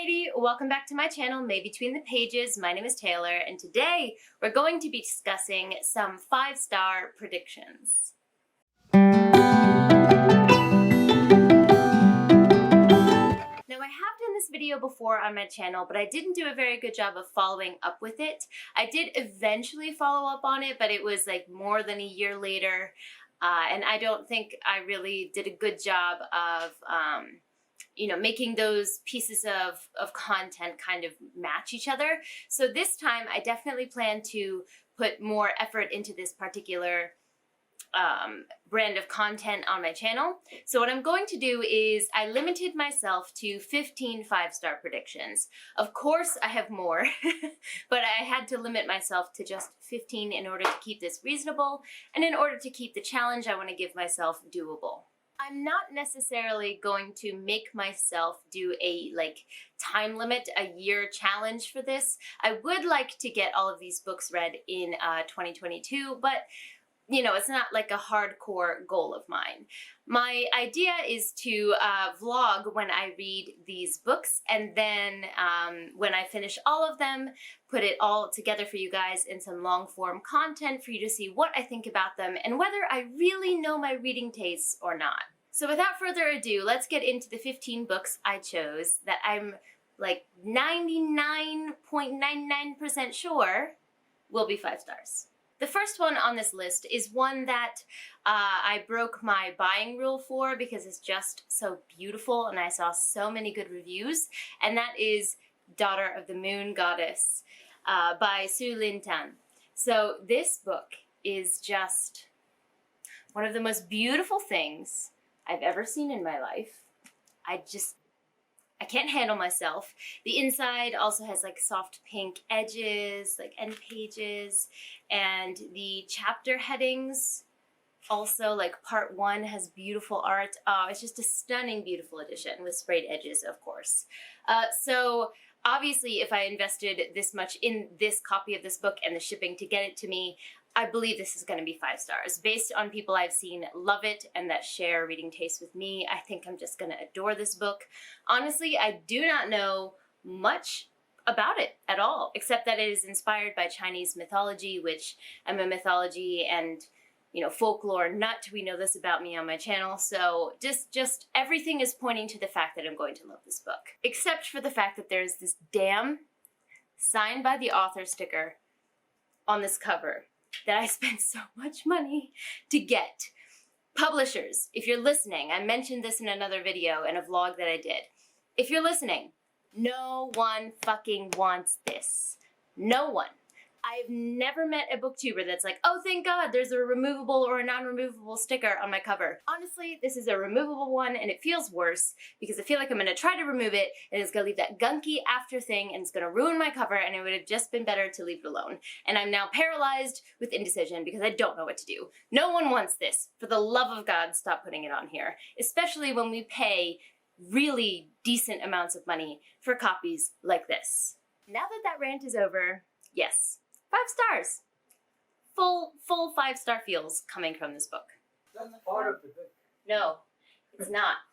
matey, welcome back to my channel, May Between the Pages. My name is Taylor, and today we're going to be discussing some 5-star predictions. Now, I have done this video before on my channel, but I didn't do a very good job of following up with it. I did eventually follow up on it, but it was like more than a year later, and I don't think I really did a good job of making those pieces of content kind of match each other. So this time I definitely plan to put more effort into this particular brand of content on my channel. So what I'm going to do is I limited myself to 15 5-star predictions. Of course I have more, but I had to limit myself to just 15 in order to keep this reasonable and in order to keep the challenge I want to give myself doable. I'm not necessarily going to make myself do a time limit, a year challenge for this. I would like to get all of these books read in 2022, but it's not like a hardcore goal of mine. My idea is to vlog when I read these books, and then when I finish all of them, put it all together for you guys in some long form content for you to see what I think about them and whether I really know my reading tastes or not. So without further ado, let's get into the 15 books I chose that I'm like 99.99% sure will be 5 stars. The first one on this list is one that I broke my buying rule for because it's just so beautiful and I saw so many good reviews, and that is Daughter of the Moon Goddess by Su Lin Tan. So this book is just one of the most beautiful things I've ever seen in my life. I can't handle myself. The inside also has like soft pink edges, like end pages, and the chapter headings also, like part 1 has beautiful art. Oh, it's just a stunning, beautiful edition with sprayed edges, of course. So obviously if I invested this much in this copy of this book and the shipping to get it to me, I believe this is going to be 5 stars. Based on people I've seen love it and that share reading taste with me, I think I'm just going to adore this book. Honestly, I do not know much about it at all, except that it is inspired by Chinese mythology, which I'm a mythology and folklore nut. We know this about me on my channel, so just everything is pointing to the fact that I'm going to love this book. Except for the fact that there's this damn signed by the author sticker on this cover that I spent so much money to get. Publishers, if you're listening, I mentioned this in another video and a vlog that I did. If you're listening, no one fucking wants this. No one. I've never met a booktuber that's like, oh, thank God, there's a removable or a non-removable sticker on my cover. Honestly, this is a removable one, and it feels worse because I feel like I'm gonna try to remove it, and it's gonna leave that gunky after thing, and it's gonna ruin my cover, and it would have just been better to leave it alone. And I'm now paralyzed with indecision because I don't know what to do. No one wants this. For the love of God, stop putting it on here, especially when we pay really decent amounts of money for copies like this. Now that rant is over, yes. 5 stars. Full 5-star feels coming from this book. That's part of the book. No, it's not.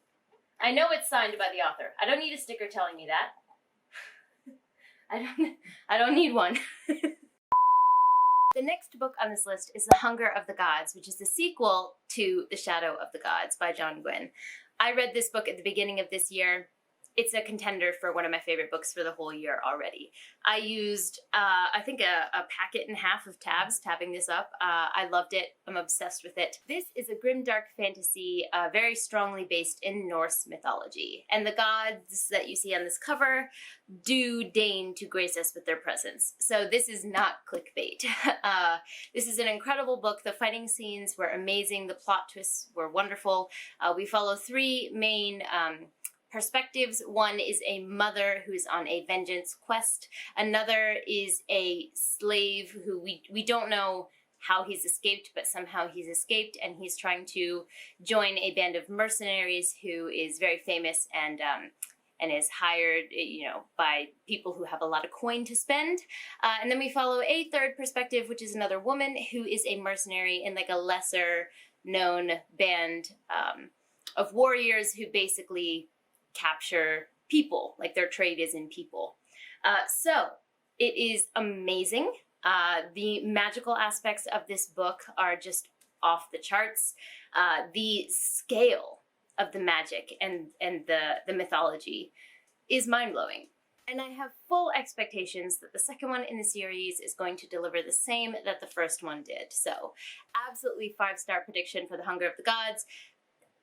I know it's signed by the author. I don't need a sticker telling me that. I don't need one. The next book on this list is The Hunger of the Gods, which is the sequel to The Shadow of the Gods by Gwynne. I read this book at the beginning of this year. It's a contender for one of my favorite books for the whole year already. I used, I think, a packet and a half of tabs tabbing this up. I loved it. I'm obsessed with it. This is a grimdark fantasy, very strongly based in Norse mythology. And the gods that you see on this cover do deign to grace us with their presence. So this is not clickbait. This is an incredible book. The fighting scenes were amazing. The plot twists were wonderful. We follow 3 main perspectives. One is a mother who's on a vengeance quest. Another is a slave who we don't know how he's escaped, but somehow he's escaped, and he's trying to join a band of mercenaries who is very famous and is hired, by people who have a lot of coin to spend. And then we follow a third perspective, which is another woman who is a mercenary in like a lesser known band of warriors who basically capture people, like their trade is in people. So it is amazing. The magical aspects of this book are just off the charts. The scale of the magic and the mythology is mind-blowing. And I have full expectations that the second one in the series is going to deliver the same that the first one did. So, absolutely 5-star prediction for The Hunger of the Gods.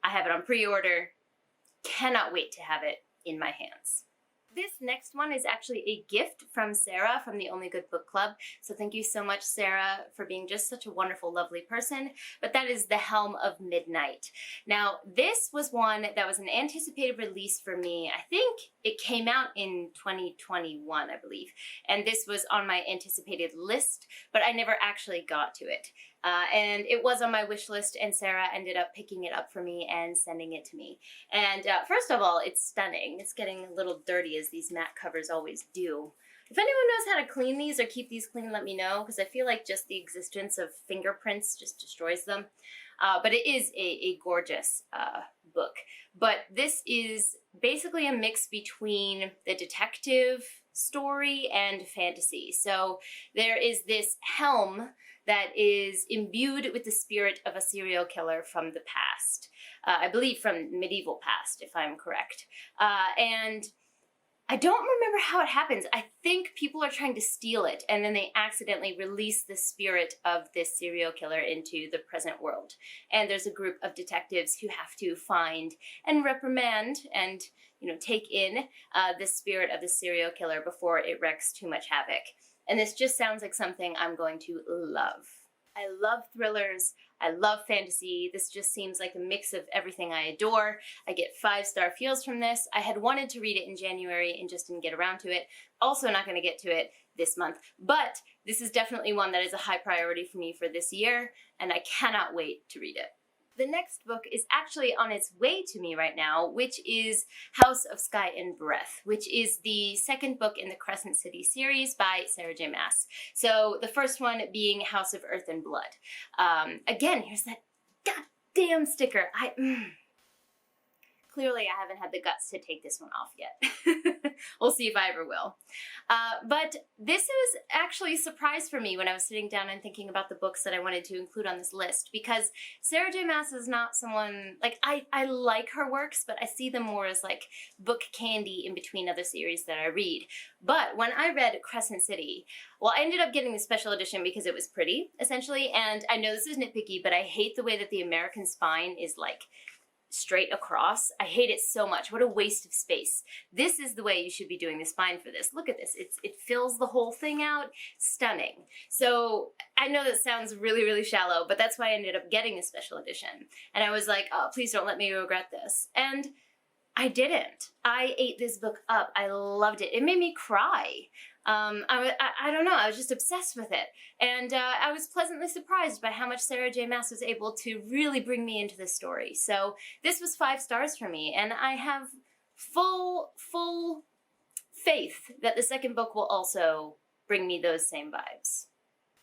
I have it on pre-order. Cannot wait to have it in my hands. This next one is actually a gift from Sarah from the Only Good Book Club. So thank you so much, Sarah, for being just such a wonderful, lovely person. But that is The Helm of Midnight. Now, this was one that was an anticipated release for me. I think it came out in 2021, I believe. And this was on my anticipated list, but I never actually got to it. And it was on my wish list, and Sarah ended up picking it up for me and sending it to me. And first of all, it's stunning. It's getting a little dirty, as these matte covers always do. If anyone knows how to clean these or keep these clean, let me know, because I feel like just the existence of fingerprints just destroys them. But it is a gorgeous book. But this is basically a mix between the detective story and fantasy. So there is this Helm that is imbued with the spirit of a serial killer from the past. I believe from medieval past, if I'm correct. And I don't remember how it happens. I think people are trying to steal it, and then they accidentally release the spirit of this serial killer into the present world. And there's a group of detectives who have to find and reprimand and, take in the spirit of the serial killer before it wreaks too much havoc. And this just sounds like something I'm going to love. I love thrillers. I love fantasy. This just seems like a mix of everything I adore. I get 5-star feels from this. I had wanted to read it in January and just didn't get around to it. Also not going to get to it this month. But this is definitely one that is a high priority for me for this year, and I cannot wait to read it. The next book is actually on its way to me right now, which is House of Sky and Breath, which is the second book in the Crescent City series by Sarah J. Maas. So the first one being House of Earth and Blood. Again, here's that goddamn sticker. Clearly, I haven't had the guts to take this one off yet. We'll see if I ever will. But this was actually a surprise for me when I was sitting down and thinking about the books that I wanted to include on this list, because Sarah J. Maas is not someone, I like her works, but I see them more as book candy in between other series that I read. But when I read Crescent City, well, I ended up getting the special edition because it was pretty, essentially, and I know this is nitpicky, but I hate the way that the American spine is straight across. I hate it so much. What a waste of space. This is the way you should be doing the spine for this. Look at this. It fills the whole thing out. Stunning. So I know that sounds really, really shallow, but that's why I ended up getting a special edition. And I was like, oh, please don't let me regret this. And I didn't. I ate this book up. I loved it. It made me cry. I don't know, I was just obsessed with it. And I was pleasantly surprised by how much Sarah J. Maas was able to really bring me into the story. So this was 5 stars for me, and I have full faith that the second book will also bring me those same vibes.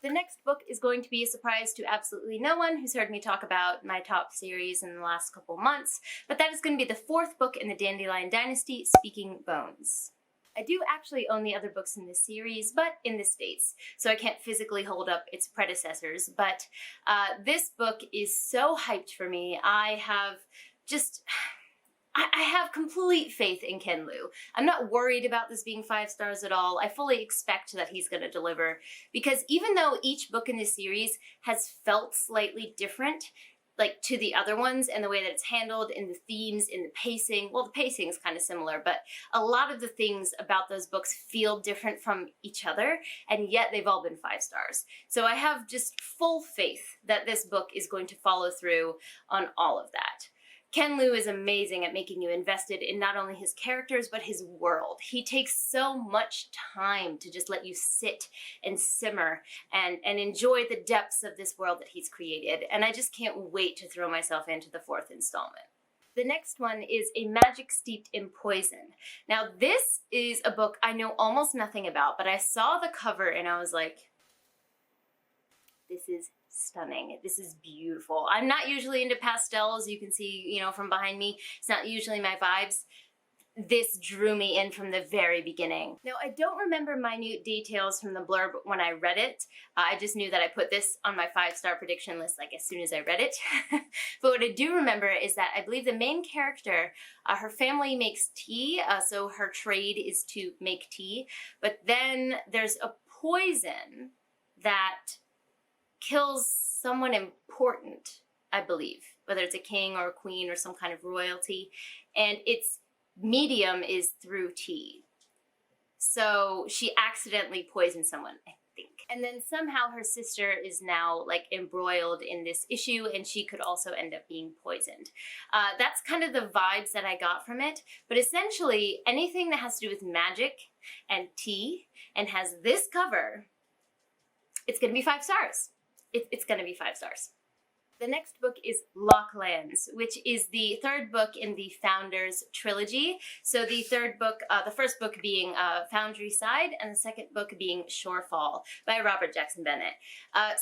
The next book is going to be a surprise to absolutely no one who's heard me talk about my top series in the last couple months, but that is going to be the 4th book in the Dandelion Dynasty, Speaking Bones. I do actually own the other books in this series, but in the States, so I can't physically hold up its predecessors, but this book is so hyped for me. I have complete faith in Ken Liu. I'm not worried about this being 5 stars at all. I fully expect that he's going to deliver, because even though each book in this series has felt slightly different, to the other ones, and the way that it's handled, in the themes, in the pacing. Well, the pacing is kind of similar, but a lot of the things about those books feel different from each other, and yet they've all been 5 stars. So I have just full faith that this book is going to follow through on all of that. Ken Liu is amazing at making you invested in not only his characters, but his world. He takes so much time to just let you sit and simmer and enjoy the depths of this world that he's created. And I just can't wait to throw myself into the 4th installment. The next one is A Magic Steeped in Poison. Now, this is a book I know almost nothing about, but I saw the cover and I was like, this is stunning. This is beautiful. I'm not usually into pastels. You can see, from behind me, it's not usually my vibes. this drew me in from the very beginning. Now, I don't remember minute details from the blurb when I read it. I just knew that I put this on my 5-star prediction list like as soon as I read it. But what I do remember is that I believe the main character, her family makes tea, so her trade is to make tea. But then there's a poison that kills someone important, I believe, whether it's a king or a queen or some kind of royalty, and its medium is through tea. So she accidentally poisoned someone, I think. And then somehow her sister is now like embroiled in this issue, and she could also end up being poisoned. That's kind of the vibes that I got from it. But essentially, anything that has to do with magic and tea and has this cover, it's gonna be 5 stars. It's gonna be 5 stars. The next book is Locklands, which is the 3rd book in the Founders trilogy. So the 3rd book, the first book being Foundry Side, and the 2nd book being Shorefall by Robert Jackson Bennett.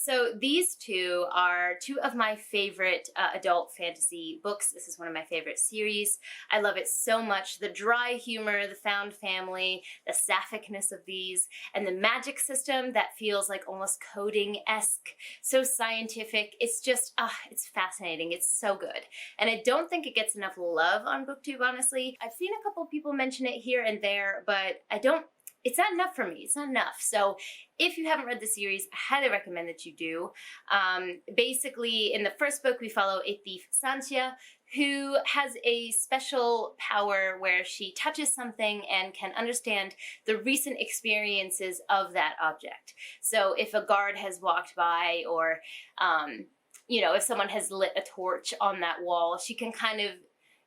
So these two are 2 of my favorite adult fantasy books. This is one of my favorite series. I love it so much. The dry humor, the found family, the sapphicness of these, and the magic system that feels like almost coding-esque, so scientific. It's just, it's fascinating. It's so good. And I don't think it gets enough love on BookTube, honestly. I've seen a couple people mention it here and there, but it's not enough for me. It's not enough. So if you haven't read the series, I highly recommend that you do. Basically, in the first book, we follow a thief, Santia, who has a special power where she touches something and can understand the recent experiences of that object. So if a guard has walked by, or you know, if someone has lit a torch on that wall, she can kind of,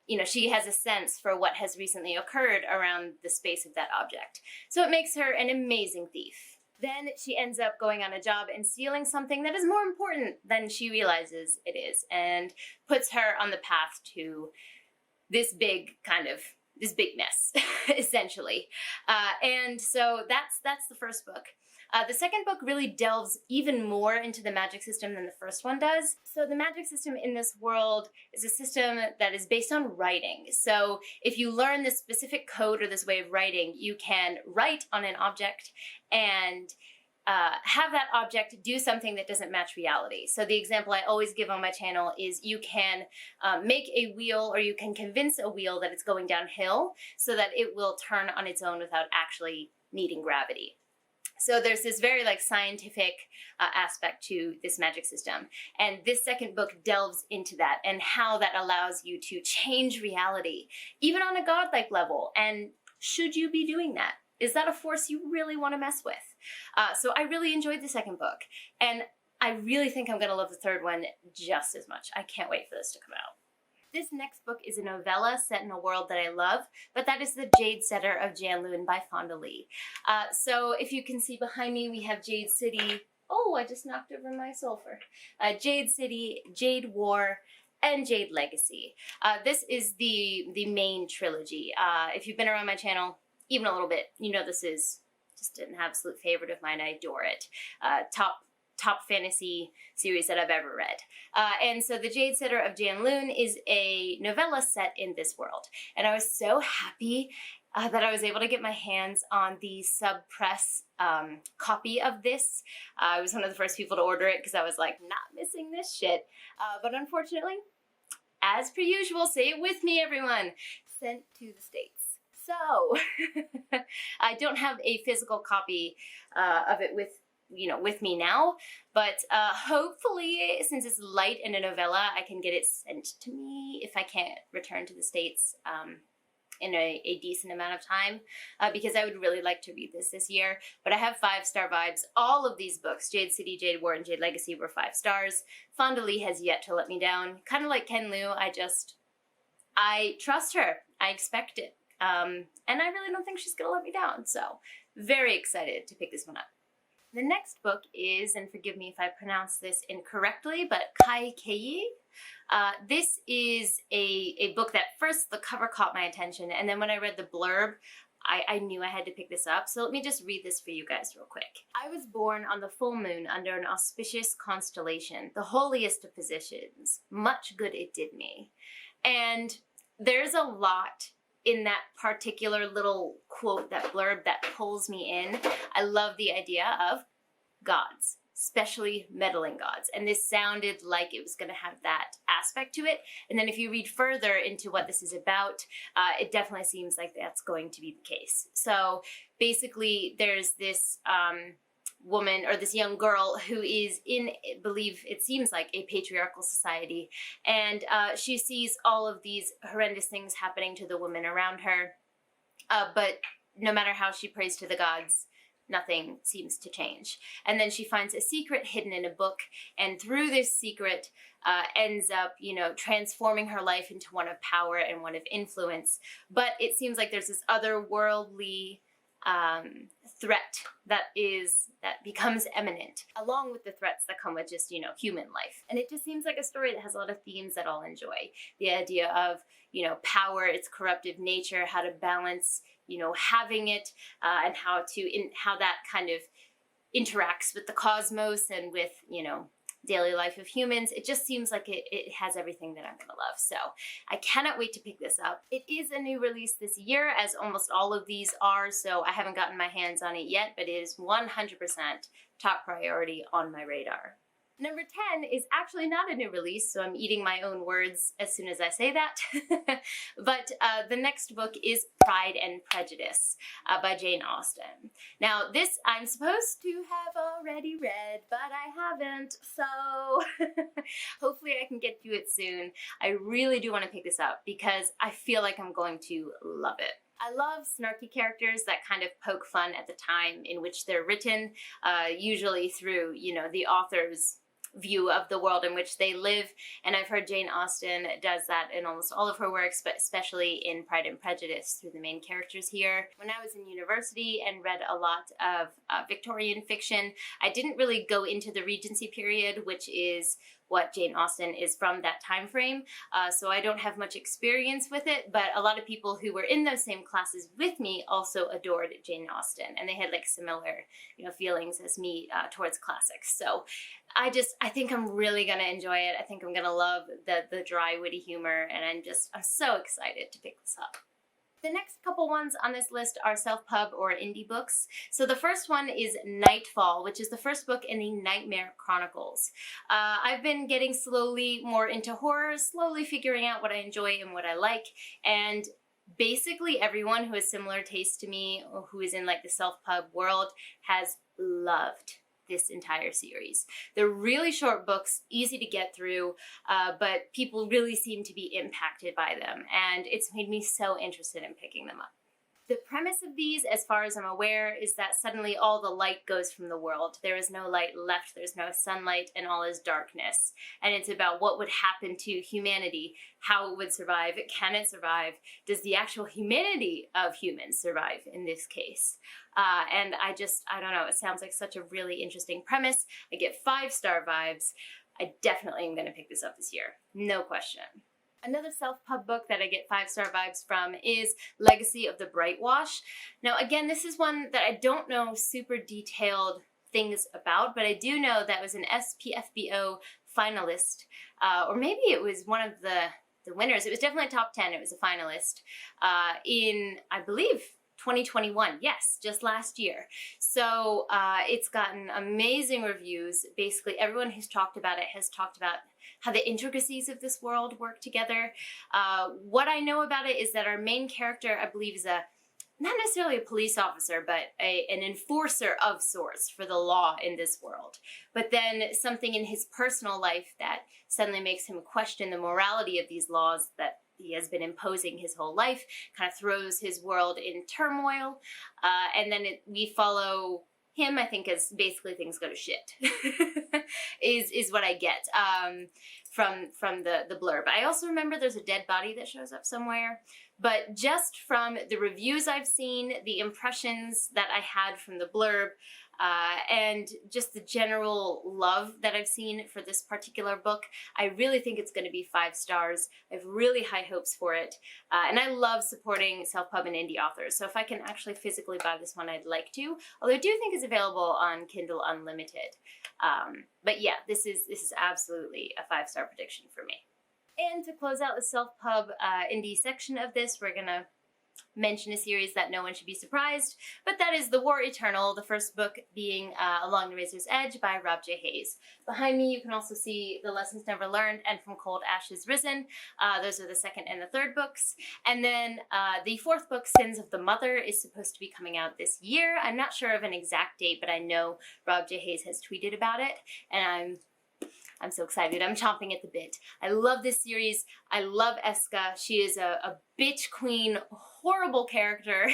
you know, she has a sense for what has recently occurred around the space of that object. So it makes her an amazing thief. Then she ends up going on a job and stealing something that is more important than she realizes it is, and puts her on the path to this big mess, essentially. And so that's the first book. The second book really delves even more into the magic system than the first one does. So the magic system in this world is a system that is based on writing. So if you learn this specific code or this way of writing, you can write on an object and have that object do something that doesn't match reality. So the example I always give on my channel is you can make a wheel, or you can convince a wheel that it's going downhill so that it will turn on its own without actually needing gravity. So there's this very like scientific aspect to this magic system. And this second book delves into that and how that allows you to change reality, even on a godlike level. And should you be doing that? Is that a force you really want to mess with? So I really enjoyed the second book. And I really think I'm going to love the third one just as much. I can't wait for this to come out. This next book is a novella set in a world that I love, but that is The Jade Setter of Janloon by Fonda. So if you can see behind me, we have Jade City. Oh, I just knocked over my sulfur. Jade City, Jade War, and Jade Legacy. This is the main trilogy. If you've been around my channel even a little bit, you know this is just an absolute favorite of mine. I adore it. Top fantasy series that I've ever read. And so The Jade Setter of Janloon is a novella set in this world. And I was so happy that I was able to get my hands on the sub-press copy of this. I was one of the first people to order it because I was like, not missing this shit. But unfortunately, as per usual, say it with me everyone, sent to the States. So, I don't have a physical copy of it with me now, but hopefully, since it's light and a novella, I can get it sent to me if I can't return to the States in a decent amount of time, because I would really like to read this year. But I have 5-star vibes. All of these books, Jade City, Jade War, and Jade Legacy, were 5 stars. Fonda has yet to let me down. Kind of like Ken Liu, I trust her. I expect it. And I really don't think she's gonna let me down. So, very excited to pick this one up. The next book is, and forgive me if I pronounce this incorrectly, but Kaikeyi. This is a book that first the cover caught my attention, and then when I read the blurb, I knew I had to pick this up. So let me just read this for you guys real quick. I was born on the full moon under an auspicious constellation, the holiest of positions. Much good it did me. And there's a lot in that particular little quote, that blurb that pulls me in. I love the idea of gods, especially meddling gods. And this sounded like it was going to have that aspect to it. And then if you read further into what this is about, it definitely seems like that's going to be the case. So basically there's this woman, or this young girl, who is in, I believe it seems like, a patriarchal society. And she sees all of these horrendous things happening to the women around her. But no matter how she prays to the gods, nothing seems to change. And then she finds a secret hidden in a book, and through this secret ends up, you know, transforming her life into one of power and one of influence. But it seems like there's this otherworldly threat that becomes imminent, along with the threats that come with just, you know, human life. And it just seems like a story that has a lot of themes that I'll enjoy. The idea of, you know, power, its corruptive nature, how to balance, you know, having it, and how that kind of interacts with the cosmos and with, you know, daily life of humans. It just seems like it has everything that I'm gonna love. So I cannot wait to pick this up. It is a new release this year, as almost all of these are, so I haven't gotten my hands on it yet, but it is 100% top priority on my radar. Number 10 is actually not a new release, so I'm eating my own words as soon as I say that. But the next book is Pride and Prejudice by Jane Austen. Now, this I'm supposed to have already read, but I haven't, so hopefully I can get to it soon. I really do want to pick this up because I feel like I'm going to love it. I love snarky characters that kind of poke fun at the time in which they're written, usually through, you know, the author's view of the world in which they live, and I've heard Jane Austen does that in almost all of her works, but especially in Pride and Prejudice through the main characters here. When I was in university and read a lot of Victorian fiction, I didn't really go into the Regency period, which is what Jane Austen is from, that time frame, so I don't have much experience with it, but a lot of people who were in those same classes with me also adored Jane Austen, and they had like similar, you know, feelings as me towards classics. So I think I'm really gonna enjoy it. I think I'm gonna love the dry, witty humor, and I'm so excited to pick this up. The next couple ones on this list are self-pub or indie books. So the first one is Nightfall, which is the first book in the Nightmare Chronicles. I've been getting slowly more into horror, slowly figuring out what I enjoy and what I like, and basically everyone who has similar taste to me or who is in like the self-pub world has loved this entire series. They're really short books, easy to get through, but people really seem to be impacted by them, and it's made me so interested in picking them up. The premise of these, as far as I'm aware, is that suddenly all the light goes from the world. There is no light left, there's no sunlight, and all is darkness. And it's about what would happen to humanity, how it would survive, can it survive, does the actual humanity of humans survive in this case? And I don't know, it sounds like such a really interesting premise. I get 5-star vibes. I definitely am gonna pick this up this year, no question. Another self-pub book that I get 5-star vibes from is Legacy of the Brightwash. Now again, this is one that I don't know super detailed things about, but I do know that it was an SPFBO finalist, or maybe it was one of the winners. It was definitely top 10, it was a finalist, in, I believe, 2021, yes, just last year. So it's gotten amazing reviews. Basically everyone who's talked about it has talked about how the intricacies of this world work together. What I know about it is that our main character, I believe, is not necessarily a police officer, but an enforcer of sorts for the law in this world. But then something in his personal life that suddenly makes him question the morality of these laws that he has been imposing his whole life, kind of throws his world in turmoil, and then we follow him, I think, as basically things go to shit, is what I get from the blurb. I also remember there's a dead body that shows up somewhere, but just from the reviews I've seen, the impressions that I had from the blurb, and just the general love that I've seen for this particular book, I really think it's going to be 5 stars. I have really high hopes for it, and I love supporting self-pub and indie authors, so if I can actually physically buy this one, I'd like to, although I do think it's available on Kindle Unlimited. But yeah, this is absolutely a 5-star prediction for me. And to close out the self-pub indie section of this, we're gonna mention a series that no one should be surprised, but that is The War Eternal, the first book being Along the Razor's Edge by Rob J. Hayes. Behind me you can also see The Lessons Never Learned and From Cold Ashes Risen. Those are the second and the third books. And then the fourth book, Sins of the Mother, is supposed to be coming out this year. I'm not sure of an exact date, but I know Rob J. Hayes has tweeted about it, and I'm so excited. I'm chomping at the bit. I love this series. I love Eska. She is a bitch queen, horrible character,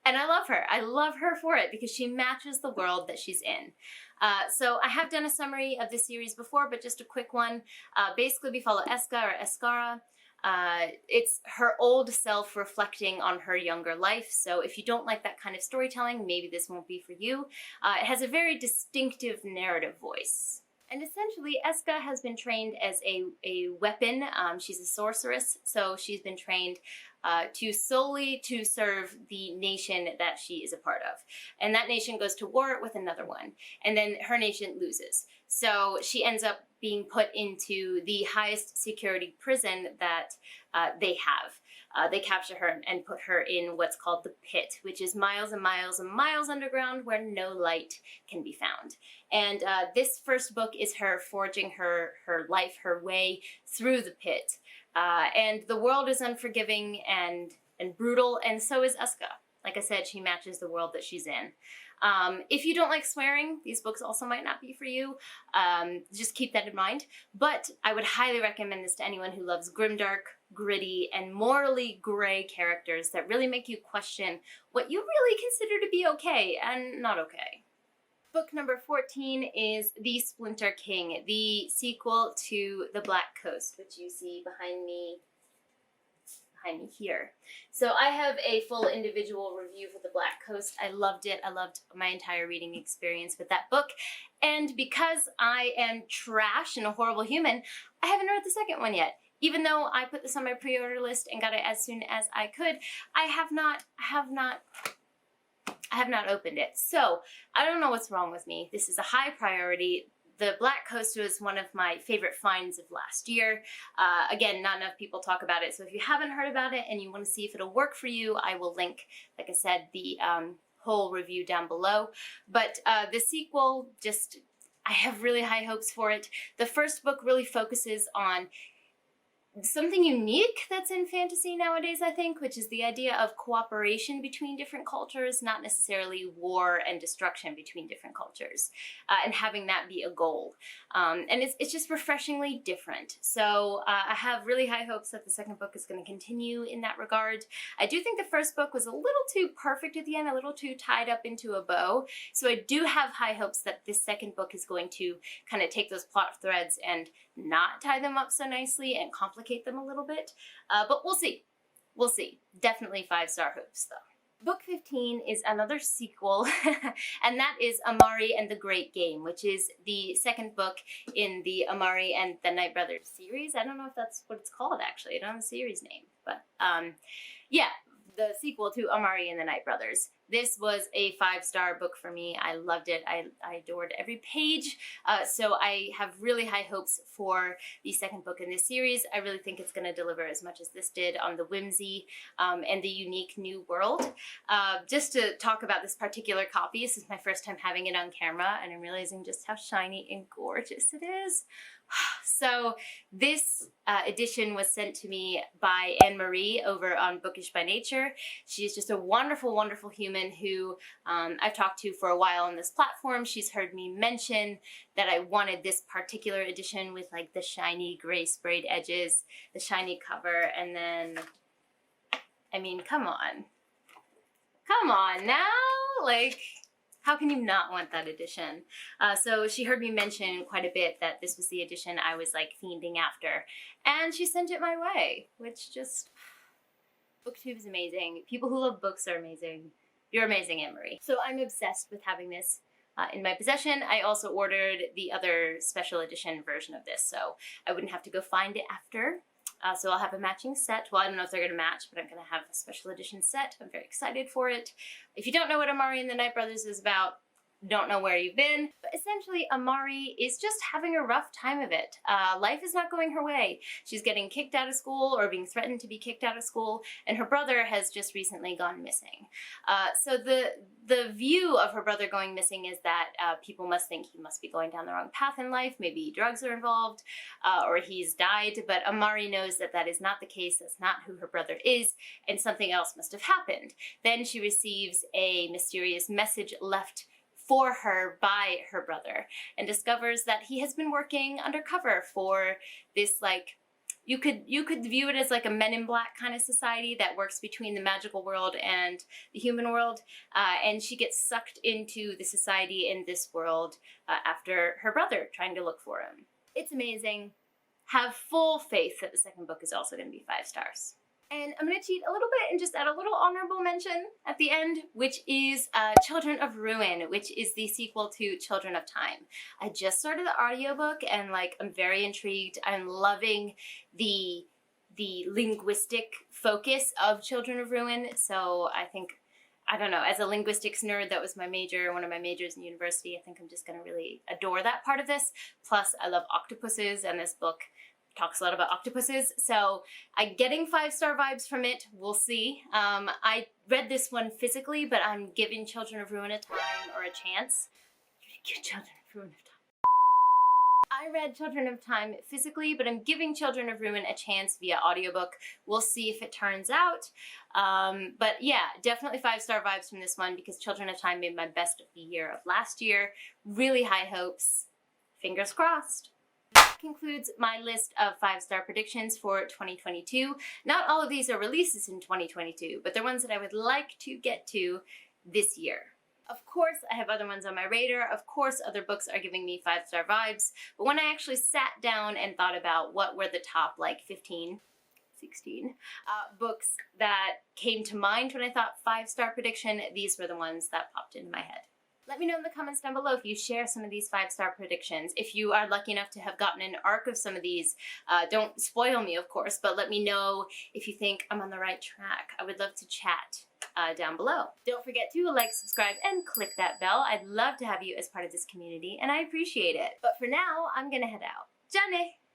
and I love her. I love her for it because she matches the world that she's in. So I have done a summary of this series before, but just a quick one. Basically, we follow Eska or Eskara. It's her old self reflecting on her younger life, so if you don't like that kind of storytelling, maybe this won't be for you. It has a very distinctive narrative voice. And essentially, Eska has been trained as a weapon. She's a sorceress, so she's been trained solely to serve the nation that she is a part of. And that nation goes to war with another one, and then her nation loses. So she ends up being put into the highest security prison that they have. They capture her and put her in what's called the pit, which is miles and miles and miles underground where no light can be found. And this first book is her forging her life, her way through the pit. And the world is unforgiving and brutal, and so is Eska. Like I said, she matches the world that she's in. If you don't like swearing, these books also might not be for you. Just keep that in mind. But I would highly recommend this to anyone who loves grimdark, gritty, and morally gray characters that really make you question what you really consider to be okay and not okay. Book number 14 is The Splinter King, the sequel to The Black Coast, which you see behind me here. So I have a full individual review for The Black Coast. I loved it. I loved my entire reading experience with that book. And because I am trash and a horrible human, I haven't read the second one yet. Even though I put this on my pre-order list and got it as soon as I could, I have not opened it. So I don't know what's wrong with me. This is a high priority. The Black Coast was one of my favorite finds of last year. Again, not enough people talk about it, so if you haven't heard about it and you want to see if it'll work for you, I will link, like I said, the whole review down below. But the sequel, I have really high hopes for it. The first book really focuses on something unique that's in fantasy nowadays, I think, which is the idea of cooperation between different cultures, not necessarily war and destruction between different cultures, and having that be a goal. And it's just refreshingly different. So I have really high hopes that the second book is going to continue in that regard. I do think the first book was a little too perfect at the end, a little too tied up into a bow. So I do have high hopes that this second book is going to kind of take those plot threads and not tie them up so nicely and complicate them a little bit. But we'll see. We'll see. Definitely 5-star hopes, though. Book 15 is another sequel, and that is Amari and the Great Game, which is the second book in the Amari and the Night Brothers series. I don't know if that's what it's called, actually. I don't have a series name. But, yeah, the sequel to Amari and the Night Brothers. This was a 5-star book for me. I loved it. I adored every page. So I have really high hopes for the second book in this series. I really think it's going to deliver as much as this did on the whimsy and the unique new world. Just to talk about this particular copy, this is my first time having it on camera, and I'm realizing just how shiny and gorgeous it is. So this edition was sent to me by Anne-Marie over on Bookish by Nature. She's just a wonderful, wonderful human who I've talked to for a while on this platform. She's heard me mention that I wanted this particular edition with like the shiny gray sprayed edges, the shiny cover, and then, I mean, come on. Come on now, like, how can you not want that edition? So she heard me mention quite a bit that this was the edition I was like fiending after, and she sent it my way, which just, BookTube is amazing. People who love books are amazing. You're amazing, Anne-Marie. So I'm obsessed with having this in my possession. I also ordered the other special edition version of this, so I wouldn't have to go find it after. So I'll have a matching set. Well, I don't know if they're going to match, but I'm going to have a special edition set. I'm very excited for it. If you don't know what Amari and the Night Brothers is about, don't know where you've been. But essentially, Amari is just having a rough time of it. Life is not going her way. She's getting kicked out of school or being threatened to be kicked out of school, and her brother has just recently gone missing. So the view of her brother going missing is that people must think he must be going down the wrong path in life, maybe drugs are involved, or he's died, but Amari knows that that is not the case, that's not who her brother is, and something else must have happened. Then she receives a mysterious message left for her by her brother, and discovers that he has been working undercover for this, like, you could view it as like a Men in Black kind of society that works between the magical world and the human world, and she gets sucked into the society in this world after her brother trying to look for him. It's amazing. Have full faith that the second book is also going to be 5 stars. And I'm going to cheat a little bit and just add a little honorable mention at the end, which is Children of Ruin, which is the sequel to Children of Time. I just started the audiobook and, like, I'm very intrigued. I'm loving the linguistic focus of Children of Ruin. So I think, I don't know, as a linguistics nerd, that was my major, one of my majors in university. I think I'm just going to really adore that part of this. Plus, I love octopuses, and this book talks a lot about octopuses, so I'm getting 5-star vibes from it. We'll see. I read this one physically, but I'm giving Children of Ruin a time or a chance. Give Children of Ruin a time. I read Children of Time physically, but I'm giving Children of Ruin a chance via audiobook. We'll see if it turns out. But yeah, definitely 5-star vibes from this one, because Children of Time made my best of the year of last year. Really high hopes. Fingers crossed. That concludes my list of 5-star predictions for 2022. Not all of these are releases in 2022, but they're ones that I would like to get to this year. Of course, I have other ones on my radar. Of course, other books are giving me 5-star vibes. But when I actually sat down and thought about what were the top, like, 15, 16 books that came to mind when I thought 5-star prediction, these were the ones that popped into my head. Let me know in the comments down below if you share some of these 5-star predictions. If you are lucky enough to have gotten an arc of some of these, don't spoil me, of course, but let me know if you think I'm on the right track. I would love to chat down below. Don't forget to like, subscribe, and click that bell. I'd love to have you as part of this community, and I appreciate it. But for now, I'm gonna head out. Jane!